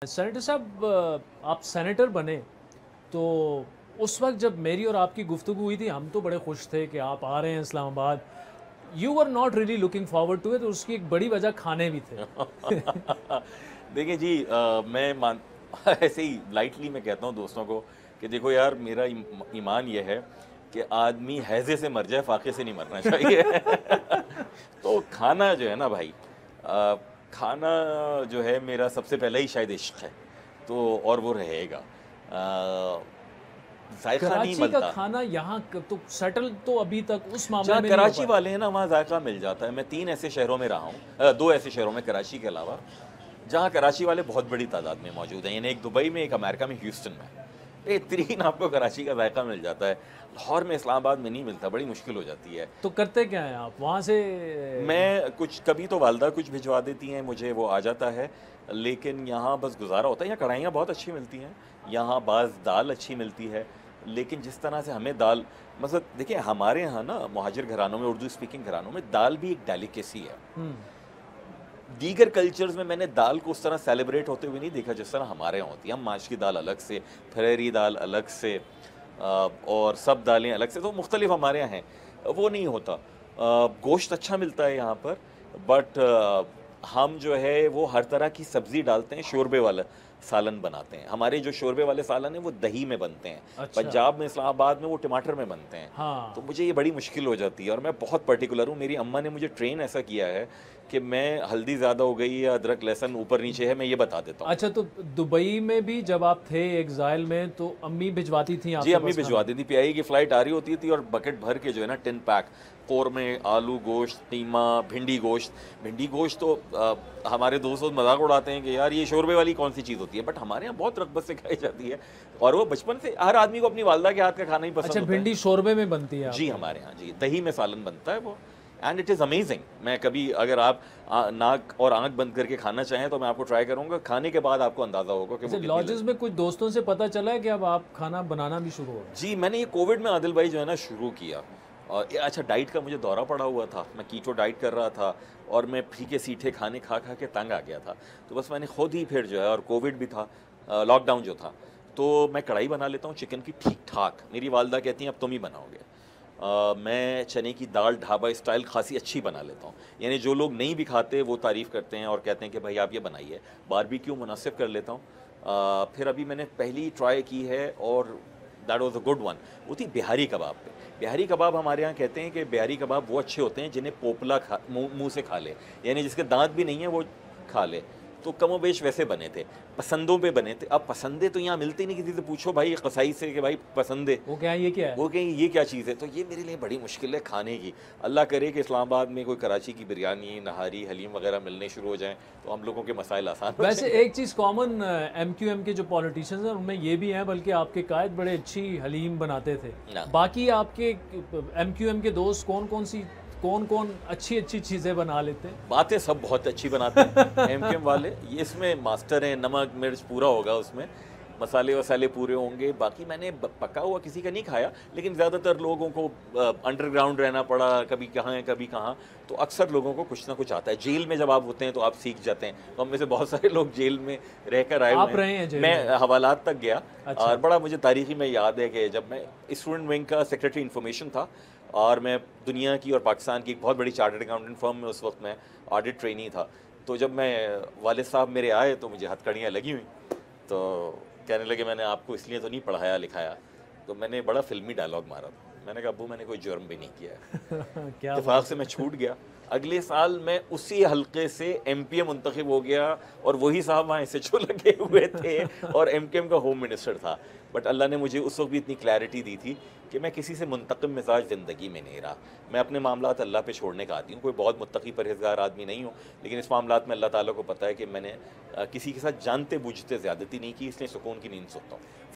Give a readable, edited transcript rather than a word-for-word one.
Senator साहब, आप senator बने तो उस वक्त जब मेरी और आपकी गुफ्तगू हुई थी, हम तो बड़े खुश थे कि आप आ रहे हैं Islamabad. You were not really looking forward to it, उसकी एक बड़ी वजह खाने भी थे। देखिए जी, मैं मान ऐसे ही लाइटली मैं कहता हूँ दोस्तों को कि देखो यार, मेरा ईमान ये है कि आदमी हैजे से मर जाए, फाके से नहीं मरना चाहिए। तो खाना जो है ना भाई, अ, खाना जो है मेरा सबसे पहले ही शायद इश्क है, तो और वो रहेगा। जायका नहीं कराची का मिलता। खाना यहाँ तो सेटल तो अभी तक उस मामले जहाँ में नहीं हो कराची पाया। वाले हैं ना, वहाँ जायका मिल जाता है। मैं 3 ऐसे शहरों में रहा हूँ, 2 ऐसे शहरों में कराची के अलावा, जहाँ कराची वाले बहुत बड़ी तादाद में मौजूद हैं। यानी एक दुबई में, एक अमेरिका में, ह्यूस्टन में। बेहतरीन आपको कराची का जायका मिल जाता है। लाहौर में, इस्लामाबाद में नहीं मिलता, बड़ी मुश्किल हो जाती है। तो करते क्या हैं आप वहाँ से? मैं कुछ, कभी तो वालदा कुछ भिजवा देती हैं मुझे, वो आ जाता है। लेकिन यहाँ बस गुजारा होता है। यहाँ कढ़ाइयाँ बहुत अच्छी मिलती हैं, यहाँ बाज़ दाल अच्छी मिलती है। लेकिन जिस तरह से हमें दाल, मतलब देखिए हमारे यहाँ ना मुहाजिर घरानों में, उर्दू स्पीकिंग घरानों में दाल भी एक डेलिकेसी है। दीगर कल्चर्स में मैंने दाल को उस तरह सेलिब्रेट होते हुए नहीं देखा जिस तरह हमारे यहाँ होती है। हम माश की दाल अलग से, फरेरी दाल अलग से, और सब दालें अलग से, तो मुख्तलिफ हमारे यहाँ हैं। वो नहीं होता। गोश्त अच्छा मिलता है यहाँ पर, बट हम जो है वो हर तरह की सब्ज़ी डालते हैं। शोरबे वाला सालन बनाते हैं। हमारे जो शोरबे वाले सालन हैं वो दही में बनते हैं। अच्छा। पंजाब में, इस्लामाबाद में वो टमाटर में बनते हैं। हाँ। तो मुझे ये बड़ी मुश्किल हो जाती है, और मैं बहुत पर्टिकुलर हूँ। मेरी अम्मा ने मुझे ट्रेन ऐसा किया है कि मैं हल्दी ज़्यादा हो गई या अदरक लहसुन ऊपर नीचे है, मैं ये बता देता हूँ। अच्छा, तो दुबई में भी जब आप थे एग्जाइल में, तो अम्मी भिजवाती थी जी, आपके अम्मी पास भिजवा खाना? दी थी। पीआई की फ़्लाइट आ रही होती थी और बकेट भर के जो है ना, टिन पैक, कौरमे, आलू गोश्त, कीमा, भिंडी गोश्त। भिंडी गोश्त तो हमारे दोस्त मजाक उड़ाते हैं कि यार ये शोरबे वाली कौन सी चीज़ होती है, बट हमारे यहाँ बहुत रग़बत से खाई जाती है। और वो बचपन से हर आदमी को अपनी वालदा के हाथ का खाना ही पसंद अच्छा, होता है। भिंडी शोरबे में बनती है जी, आपके? हमारे यहाँ जी दही में सालन बनता है वो, एंड इट इज़ अमेजिंग। मैं कभी, अगर आप नाक और आंख बंद करके खाना चाहें तो मैं आपको ट्राई करूंगा। खाने के बाद आपको अंदाज़ा होगा कि वो कितनी लॉजेस में कुछ दोस्तों से पता चला है कि अब आप खाना बनाना भी शुरू हो गए? जी, मैंने ये कोविड में आदिल भाई जो है ना शुरू किया। और अच्छा, डाइट का मुझे दौरा पड़ा हुआ था, मैं कीटो डाइट कर रहा था और मैं फीके सीठे खाने खा खा के तंग आ गया था। तो बस मैंने खुद ही फिर जो है, और कोविड भी था, लॉकडाउन जो था, तो मैं कढ़ाई बना लेता हूँ चिकन की ठीक ठाक। मेरी वालदा कहती हैं अब तुम ही बनाओगे। मैं चने की दाल ढाबा स्टाइल खासी अच्छी बना लेता हूँ। यानी जो लोग नहीं भी खाते वो तारीफ़ करते हैं और कहते हैं कि भाई आप ये बनाइए। बारबेक्यू मुनासिब कर लेता हूँ। फिर अभी मैंने पहली ट्राई की है, और that was a good one. वो थी बिहारी कबाब पे। बिहारी कबाब हमारे यहाँ कहते हैं कि बिहारी कबाब वो अच्छे होते हैं जिन्हें पोपला खा मुँह से खा ले, यानी जिसके दांत भी नहीं है वो खा ले। तो कमोबेश वैसे बने थे, पसंदों पे बने थे। अब पसंदें तो यहाँ मिलती नहीं, किसी से पूछो भाई कसाई से कि भाई पसंदे, वो क्या है, ये क्या है? वो कहें ये क्या चीज़ है। तो ये मेरे लिए बड़ी मुश्किल है खाने की। अल्लाह करे कि इस्लामाबाद में कोई कराची की बिरयानी, नहारी, हलीम वगैरह मिलने शुरू हो जाएं तो हम लोगों के मसाइल आसान हो वैसे जाएंगे। एक चीज़ कॉमन MQM के जो पॉलिटिशियंस हैं उनमें ये भी हैं, बल्कि आपके कायद बड़े अच्छी हलीम बनाते थे। ना, बाकी आपके MQM के दोस्त कौन कौन अच्छी अच्छी चीज़ें बना लेते हैं? बातें सब बहुत अच्छी बनाते हैं एमकेएम वाले, ये इसमें मास्टर हैं। नमक मिर्च पूरा होगा उसमें, मसाले वसाले पूरे होंगे। बाकी मैंने पका हुआ किसी का नहीं खाया, लेकिन ज़्यादातर लोगों को अंडरग्राउंड रहना पड़ा, कभी कहाँ है कभी कहाँ। तो अक्सर लोगों को कुछ ना कुछ आता है। जेल में जब आप होते हैं तो आप सीख जाते हैं। तो हम में से बहुत सारे लोग जेल में रहकर आए आप हुए रहे हैं जेल मैं में? हवालात तक गया। अच्छा। और बड़ा मुझे तारीखी में याद है कि जब मैं स्टूडेंट विंग का सेक्रेटरी इन्फॉर्मेशन था, और मैं दुनिया की और पाकिस्तान की एक बहुत बड़ी चार्टर्ड अकाउंटेंट फर्म में उस वक्त मैं ऑडिट ट्रेनी था। तो जब मैं, वालिद साहब मेरे आए तो मुझे हथकड़ियाँ लगी हुई, तो कहने लगे मैंने आपको इसलिए तो नहीं पढ़ाया लिखाया। तो मैंने बड़ा फिल्मी डायलॉग मारा था। मैंने कहा अब्बू मैंने कोई जुर्म भी नहीं किया है। क्या इत्तेफाक से मैं छूट गया। अगले साल मैं उसी हलके से एमपीए मुंतखब हो गया, और वही साहब वहाँ एसएचओ लगे हुए थे और एमकेएम का होम मिनिस्टर था। बट अल्लाह ने मुझे उस वक्त भी इतनी क्लैरिटी दी थी कि मैं किसी से मुंतकिम मिजाज ज़िंदगी में नहीं रहा। मैं अपने मामलात अल्लाह पे छोड़ने का आती हूँ। कोई बहुत मुत्तकी परहेज़गार आदमी नहीं हूँ, लेकिन इस मामलात में अल्लाह ताला को पता है कि मैंने किसी के साथ जानते बूझते ज़्यादती नहीं की, इसलिए सुकून की नींद सोता हूँ।